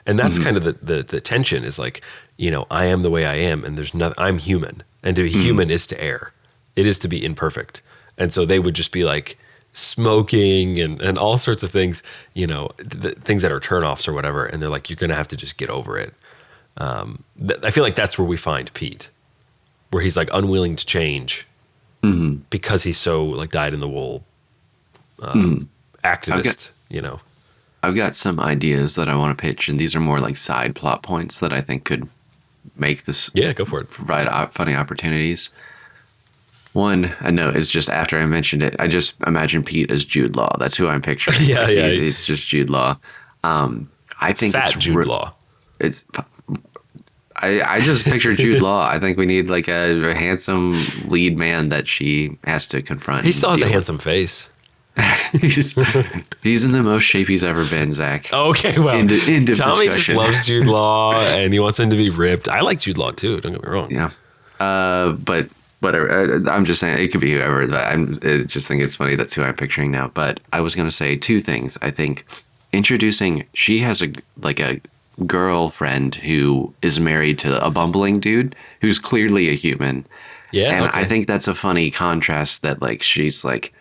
And that's kind of the tension is like, I am the way I am, and I'm human, and to be human is to err. It is to be imperfect. And so they would just be like smoking and all sorts of things, things that are turnoffs or whatever. And they're like, you're going to have to just get over it. I feel like that's where we find Pete, where he's like unwilling to change because he's so like dyed in the wool activist, I've got some ideas that I want to pitch, and these are more like side plot points that I think could make this Yeah, go for it. provide funny opportunities. One, I know, is just after I mentioned it, I just imagine Pete as Jude Law. That's who I'm picturing. Yeah, Like, yeah. It's just Jude Law. I think Fat Jude Law. It's. I just picture Jude Law. I think we need like a handsome lead man that she has to confront. He still has a and deal handsome face. with. He's in the most shape he's ever been, Zach. Okay, well, End of Tommy just discussion. loves Jude Law and he wants him to be ripped. I like Jude Law too. Don't get me wrong. Yeah. But whatever. I'm just saying it could be whoever. But I just think it's funny. That's who I'm picturing now. But I was going to say two things. I think introducing, she has a girlfriend who is married to a bumbling dude who's clearly a human. Yeah, And okay. I think that's a funny contrast that like, she's like,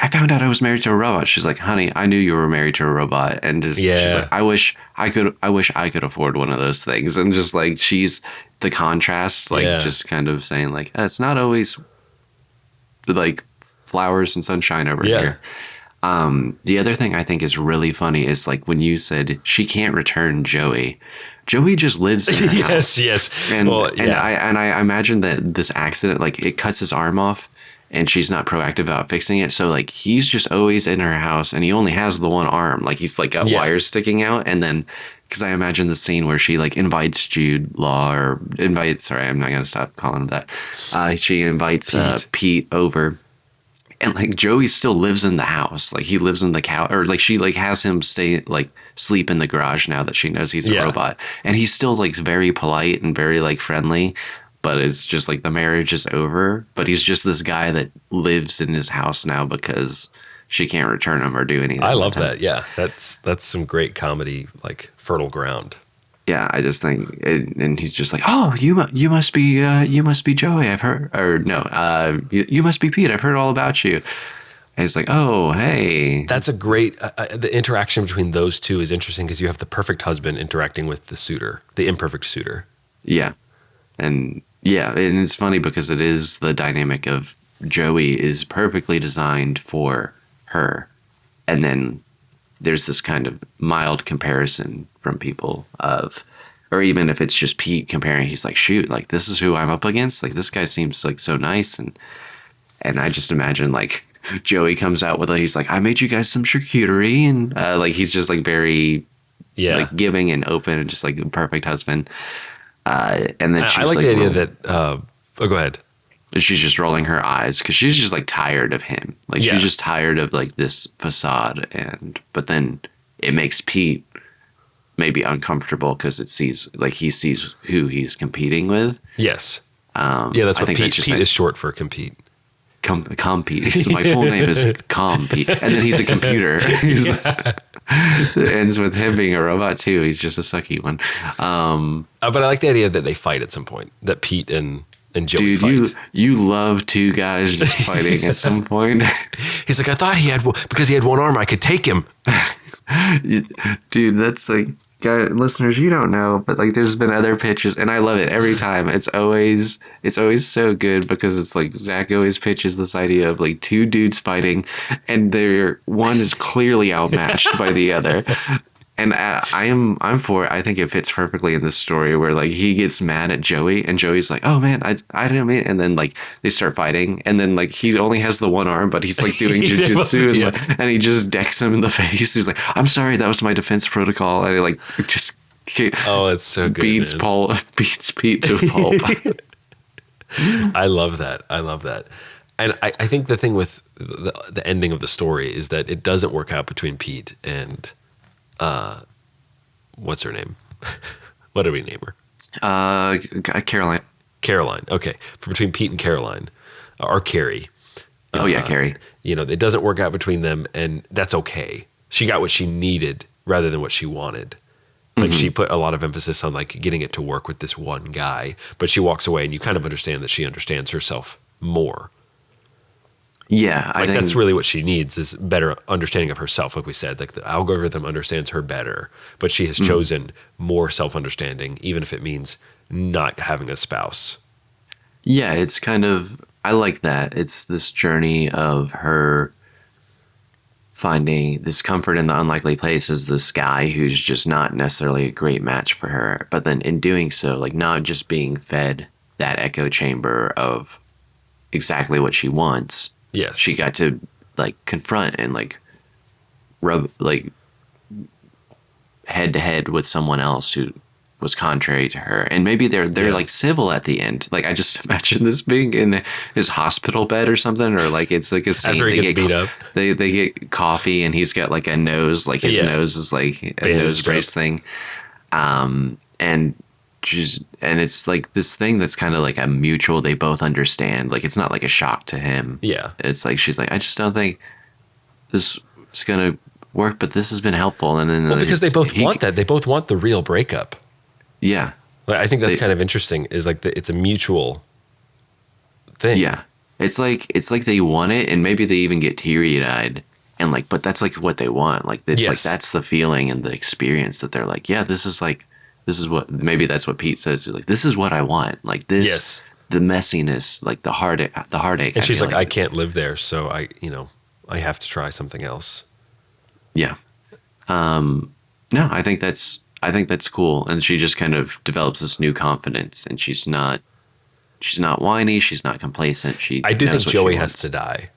I found out I was married to a robot. She's like, honey, I knew you were married to a robot. And just, Yeah. she's like, I wish I could afford one of those things. And just like, she's the contrast, like Yeah. just kind of saying like, it's not always like flowers and sunshine over Yeah. here. The other thing I think is really funny is like when you said she can't return Joey. Joey just lives in her house. Yes. And Well, and yeah. I imagine that this accident, like it cuts his arm off, and she's not proactive about fixing it. So like he's just always in her house, and he only has the one arm. Like he's like got Yeah. wires sticking out, and then because I imagine the scene where she like invites Jude Law or invites. Sorry, I'm not gonna stop calling him that. She invites Pete. Pete over, and like Joey still lives in the house. Like he lives in the cow, or like she like has him stay like sleep in the garage now that she knows he's a Yeah. robot, and he's still like very polite and very like friendly. But it's just like the marriage is over. But he's just this guy that lives in his house now because she can't return him or do I anything love with him. that. Yeah. That's some great comedy, like fertile ground. Yeah, I just think, and he's just like, "Oh, you must be Joey. I've heard, or no, you must be Pete. I've heard all about you." And it's like, "Oh, hey, That's a great, the interaction between those two is interesting because you have the perfect husband interacting with the suitor, the imperfect suitor. yeah." And yeah, and it's funny because it is the dynamic of Joey is perfectly designed for her, and then there's this kind of mild comparison from people of, or even if it's just Pete comparing, he's like, shoot, like this is who I'm up against. Like this guy seems like so nice, and I just imagine like Joey comes out with he's like, I made you guys some charcuterie, and like he's just like very Yeah. like giving and open and just like the perfect husband. And then I she's like like, the idea that, oh, go ahead. she's just rolling her eyes because she's just like tired of him. Like she's Yeah. just tired of like this facade, and but then it makes Pete maybe uncomfortable because it sees like he sees who he's competing with. Yes. Yeah, that's I what think Pete, that's just Pete like is short for compete. Compete. So my full name is Compete, and then he's a computer. He's, it ends with him being a robot too. He's just a sucky one. But I like the idea that they fight at some point, that Pete and Joey Dude, fight. you love two guys just fighting at some point. He's like, I thought he had, because he had one arm, I could take him. Dude, that's like, listeners, you don't know, but like, there's been other pitches, and I love it every time. It's always so good because it's like Zach always pitches this idea of like two dudes fighting, and they're one is clearly outmatched by the other. And I'm for it. I think it fits perfectly in this story where like he gets mad at Joey, and Joey's like, "Oh man, I didn't mean," and then like they start fighting, and then like he only has the one arm, but he's like doing jujitsu, and, Yeah. and he just decks him in the face. He's like, "I'm sorry, that was my defense protocol," and he like just Oh, it's so good. beats Man. Paul beats Pete to a pulp. I love that. I love that. And I think the thing with the ending of the story is that it doesn't work out between Pete and what's her name? What did we name her? Caroline. Caroline. Okay. Between Pete and Caroline, or Carrie. Oh yeah, Carrie. You know, it doesn't work out between them, and that's okay. She got what she needed rather than what she wanted. Like she put a lot of emphasis on like getting it to work with this one guy, but she walks away and you kind of understand that she understands herself more. Yeah, I Like think that's really what she needs is better understanding of herself. Like we said, like the algorithm understands her better, but she has chosen more self-understanding, even if it means not having a spouse. yeah, it's kind of I like that. It's this journey of her finding this comfort in the unlikely place as this guy who's just not necessarily a great match for her. But then in doing so, like not just being fed that echo chamber of exactly what she wants, Yes. she got to like confront and like rub like head to head with someone else who was contrary to her, and maybe they're Yeah. like civil at the end. Like I just imagine this being in his hospital bed or something, or like it's like a scene After he they gets beat up. they get coffee and he's got like a nose, like his Yeah. nose is like a Bandaged nose brace up. thing, and she's and it's like this thing that's kind of like a mutual. They both understand. Like it's not like a shock to him. Yeah. It's like she's like, I just don't think this is gonna work, but this has been helpful. And then Well, because they both he- want that. They both want the real breakup. Yeah. Like, I think that's They- kind of interesting. Is like it's a mutual thing. Yeah. It's like they want it, and maybe they even get teary eyed and like, but that's like what they want. Like it's like Yes. that's the feeling and the experience that they're like, yeah, this is what maybe that's what Pete says. Like this is what I want. Like this, Yes. the messiness, like the heartache. And she's feel like, I can't live there, so I have to try something else. yeah. No, I think that's cool, and she just kind of develops this new confidence, and she's not she's not whiny. She's not complacent. She I do knows think what Joey she has wants. to die.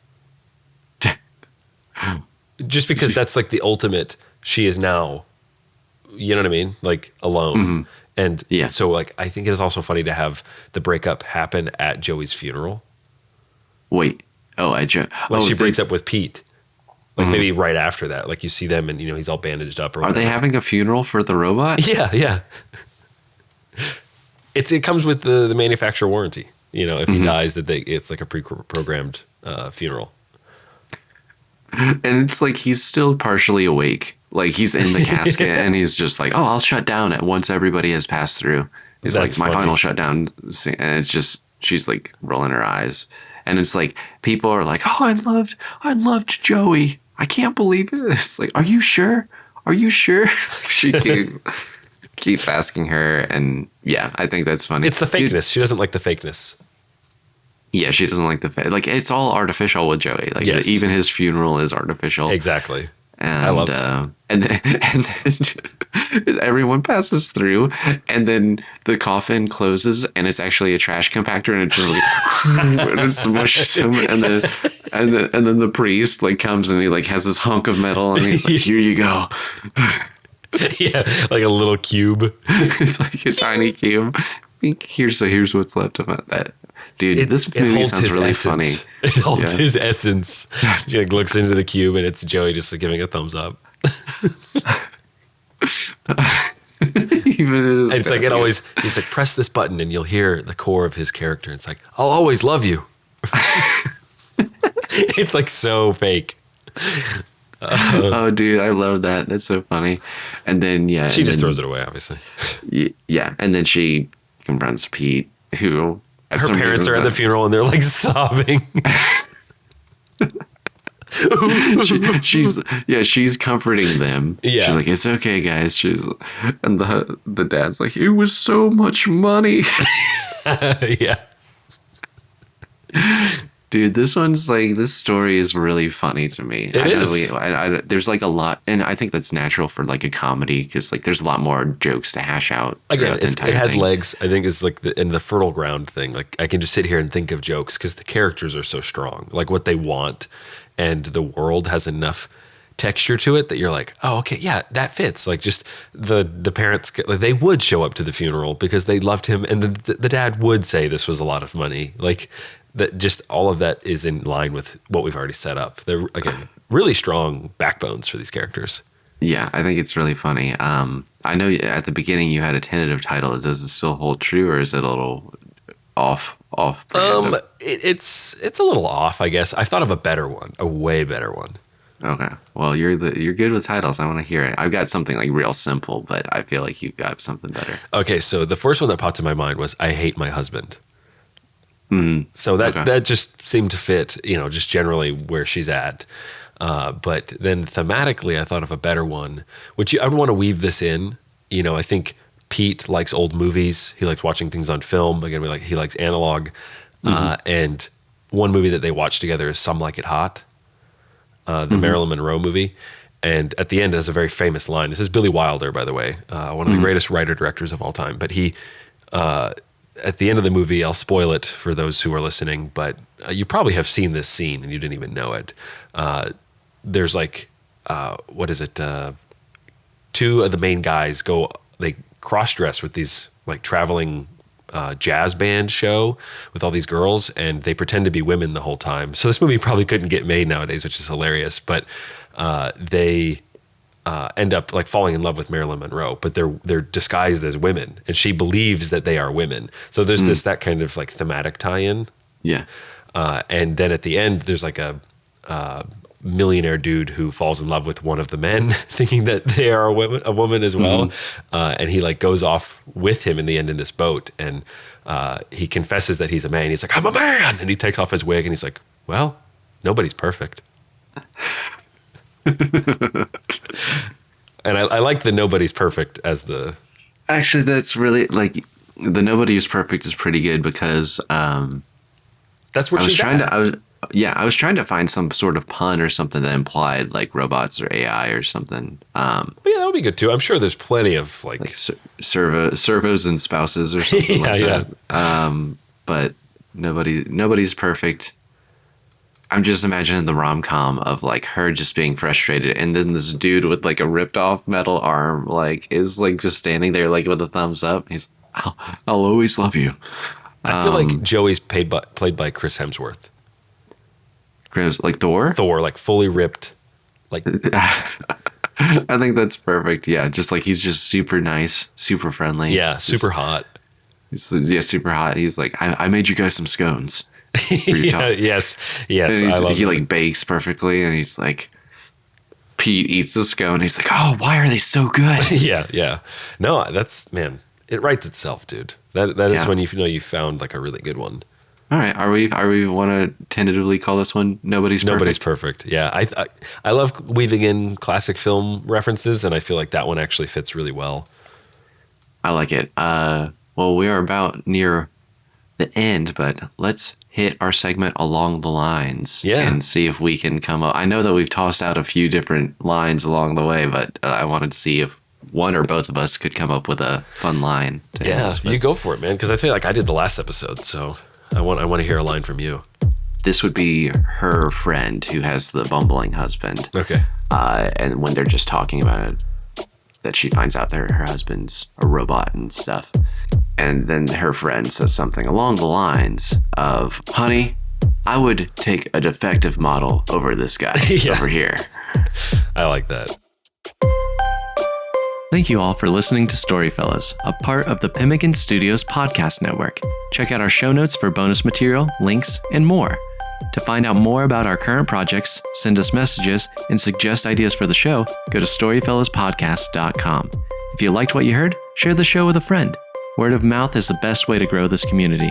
Just because that's like the ultimate, she is now, you know what I mean? Like alone. Mhm. And Yeah. so like, I think it is also funny to have the breakup happen at Joey's funeral. Wait. Oh, I just. Like Oh, she breaks up with Pete. Like Mhm. maybe right after that, like you see them and, you know, he's all bandaged up or Are they whatever. having a funeral for the robot? Yeah, yeah. It comes with the manufacturer warranty. You know, if he Mhm. dies, it's like a pre-programmed funeral. And it's like he's still partially awake. Like he's in the casket and he's just like, "Oh, I'll shut down at once everybody has passed through." He's like, That's "My final funny. shutdown," and it's just she's like rolling her eyes, and it's like people are like, "Oh, I loved Joey. I can't believe it." It's like, "Are you sure? Are you sure?" She keeps asking her, and yeah, I think that's funny. It's the Dude, fakeness. She doesn't like the fakeness. yeah, she doesn't like the like it's all artificial with Joey. Like Yes, even his funeral is artificial. exactly. I And love that. then everyone passes through, and then the coffin closes, and it's actually a trash compactor, and it just like and it smushes him, and then the priest like comes and he like has this hunk of metal, and he's like, "Here you go." Yeah, like a little cube. It's like a tiny cube. Here's what's left of it. That dude, this It movie holds sounds his really funny. essence. It holds Yeah. his essence. She like looks into the cube and it's Joey just like, giving a thumbs up. Even in his And it's like death, it's like press this button and you'll hear the core of his character. It's like, I'll always love you. It's like so fake. oh, dude, I love that. That's so funny. And then yeah, She and just then, throws it away, obviously. Yeah, and then she confronts Pete, who at Her some parents reason are at the funeral and they're like sobbing. she's comforting them. Yeah. She's like, "It's okay, guys." And the dad's like, "It was so much money." Yeah. Dude, this story is really funny to me. It I know is. there's like a lot, and I think that's natural for like a comedy because like there's a lot more jokes to hash out Again, throughout the it entire has thing. legs. I think it's like in the fertile ground thing. Like I can just sit here and think of jokes because the characters are so strong. Like what they want, and the world has enough texture to it that you're like, oh, okay, yeah, that fits. Like just the parents, like, they would show up to the funeral because they loved him, and the dad would say this was a lot of money. Like that, just all of that is in line with what we've already set up. They're again really strong backbones for these characters. Yeah, I think it's really funny. I know at the beginning you had a tentative title. Does it still hold true, or is it a little off brand? It's a little off, I guess. I thought of a better one, a way better one. Okay, well you're good with titles. I want to hear it. I've got something like real simple, but I feel like you've got something better. Okay, so the first one that popped in my mind was "I Hate My Husband." So Okay. that just seemed to fit, you know, just generally where she's at. But then thematically, I thought of a better one, which I would want to weave this in. You know, I think Pete likes old movies. He likes watching things on film. Again, he likes analog. And one movie that they watch together is "Some Like It Hot," the Marilyn Monroe movie. And at the end, it has a very famous line. This is Billy Wilder, by the way, one of the greatest writer-directors of all time. But he, at the end of the movie, I'll spoil it for those who are listening, but you probably have seen this scene and you didn't even know it. There's like, what is it? Two of the main guys they cross-dress with these like traveling jazz band show with all these girls, and they pretend to be women the whole time. So this movie probably couldn't get made nowadays, which is hilarious. But they end up like falling in love with Marilyn Monroe, but they're disguised as women, and she believes that they are women. So there's that kind of like thematic tie-in. Yeah. And then at the end, there's like a millionaire dude who falls in love with one of the men, thinking that they are a woman as well. And he like goes off with him in the end in this boat, and he confesses that he's a man. He's like, "I'm a man," and he takes off his wig, and he's like, "Well, nobody's perfect." And I like the "nobody's perfect" as the. Actually, that's really like the "Nobody is Perfect" is pretty good because That's what I was she's trying at. to I was trying to find some sort of pun or something that implied like robots or AI or something. But yeah, that would be good too. I'm sure there's plenty of like Like servos and spouses or something Yeah, like yeah. that. but nobody's perfect. I'm just imagining the rom-com of like her just being frustrated, and then this dude with like a ripped off metal arm like is like just standing there like with a thumbs up. He's, I'll always love you. I feel like Joey's played by Chris Hemsworth. Chris, like Thor. Thor, like fully ripped. Like I think that's perfect. Yeah, just like he's just super nice, super friendly. yeah, super hot. Yeah, super hot. He's like, I made you guys some scones. Yeah, yes, I love he it. like bakes perfectly, and he's like, Pete eats the scone. He's like, oh, why are they so good? Yeah. No, that's, man, it writes itself, dude. That is Yeah. when you know you found like a really good one. All right, are we want to tentatively call this one Nobody's Perfect. Yeah, I love weaving in classic film references, and I feel like that one actually fits really well. I like it. Well, we are about near the end, but let's hit our segment along the lines and see if we can come up. I know that we've tossed out a few different lines along the way, but I wanted to see if one or both of us could come up with a fun line. Yeah, you go for it, man, because I feel like I did the last episode, so I want to hear a line from you. This would be her friend who has the bumbling husband. Okay. And when they're just talking about it, that she finds out that her husband's a robot and stuff. And then her friend says something along the lines of, honey, I would take a defective model over this guy over here. I like that. Thank you all for listening to StoryFellas, a part of the Pemmican Studios podcast network. Check out our show notes for bonus material, links, and more. To find out more about our current projects, send us messages, and suggest ideas for the show, go to StoryFellasPodcast.com. If you liked what you heard, share the show with a friend. Word of mouth is the best way to grow this community.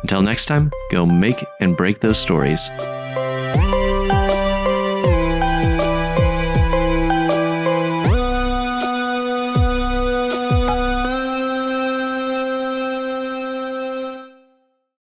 Until next time, go make and break those stories.